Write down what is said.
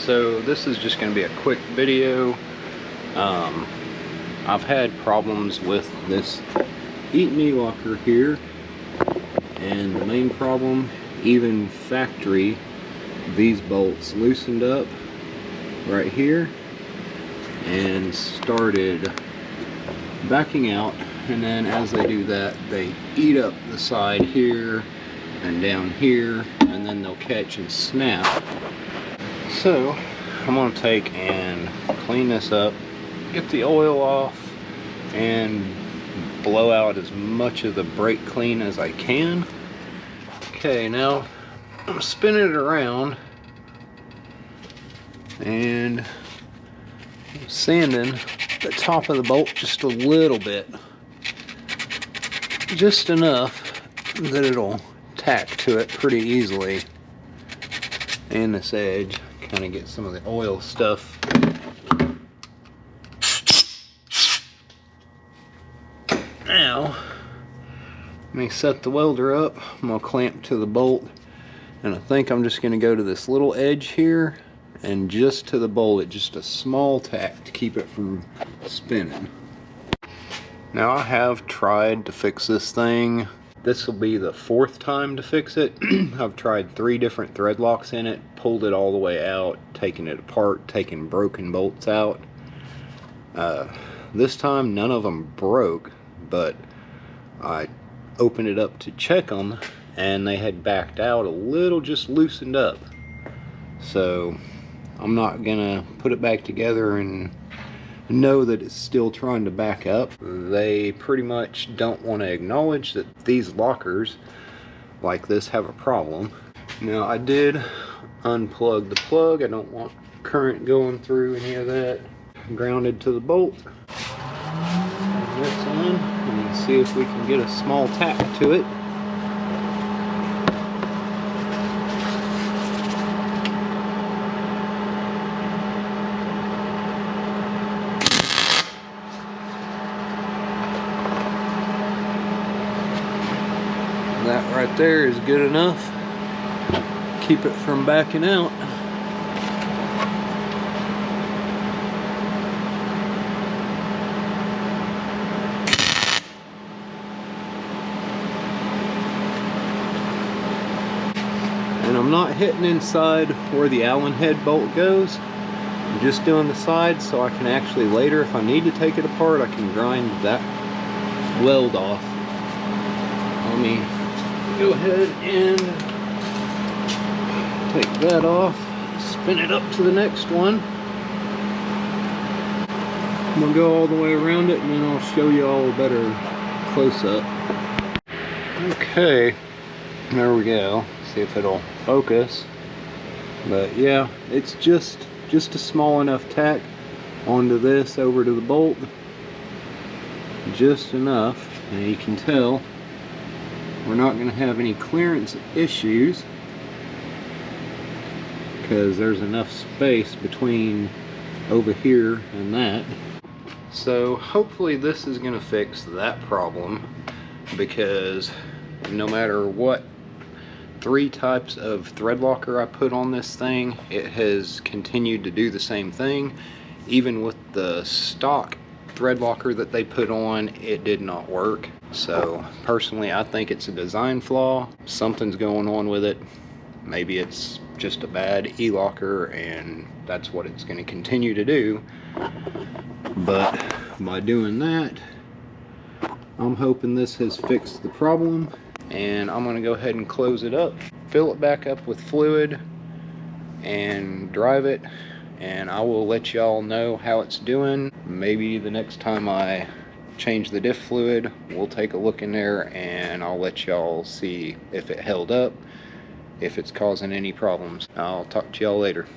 So this is just going to be a quick video. I've had problems with this Eaton e-locker here, and the main problem, even factory, these bolts loosened up right here and started backing out, and then as they do that, they eat up the side here and down here, and then they'll catch and snap. So I'm going to take and clean this up, get the oil off, and blow out as much of the brake clean as I can. Okay, now I'm spinning it around and sanding the top of the bolt just a little bit, just enough that it'll tack to it pretty easily, and this edge, kind of get some of the oil stuff. Now let me set the welder up. I'm gonna clamp to the bolt, and I think I'm just gonna go to this little edge here and just to the bolt, just a small tack to keep it from spinning. Now I have tried to fix this thing. This will be the 4th time to fix it. I've tried 3 different thread locks in it, pulled it all the way out, taken it apart, taken broken bolts out. This time none of them broke, but I opened it up to check them and they had backed out a little, just loosened up. So I'm not gonna put it back together and know that it's still trying to back up. They pretty much don't want to acknowledge that these lockers like this have a problem. Now I did unplug the plug. I don't want current going through any of that. Grounded to the bolt. That's on, and see if we can get a small tack to it. That right there is good enough. Keep it from backing out. And I'm not hitting inside where the Allen head bolt goes. I'm just doing the side so I can actually later, if I need to take it apart, I can grind that weld off. Let me go ahead and take that off, spin it up to the next one. I'm gonna go all the way around it and then I'll show you all a better close-up. Okay, there we go. See if it'll focus. But yeah, it's just a small enough tack onto this over to the bolt. Just enough, and you can tell we're not going to have any clearance issues because there's enough space between over here and that. So hopefully this is going to fix that problem, because no matter what 3 types of thread locker I put on this thing, it has continued to do the same thing. Even with the stock thread locker that they put on, it did not work. So personally, I think it's a design flaw. Something's going on with it. Maybe it's just a bad e-locker and that's what it's going to continue to do. But by doing that, I'm hoping this has fixed the problem, and I'm going to go ahead and close it up, fill it back up with fluid, and drive it, and I will let y'all know how it's doing. Maybe the next time I change the diff fluid, we'll take a look in there and I'll let y'all see if it held up, if it's causing any problems. I'll talk to y'all later.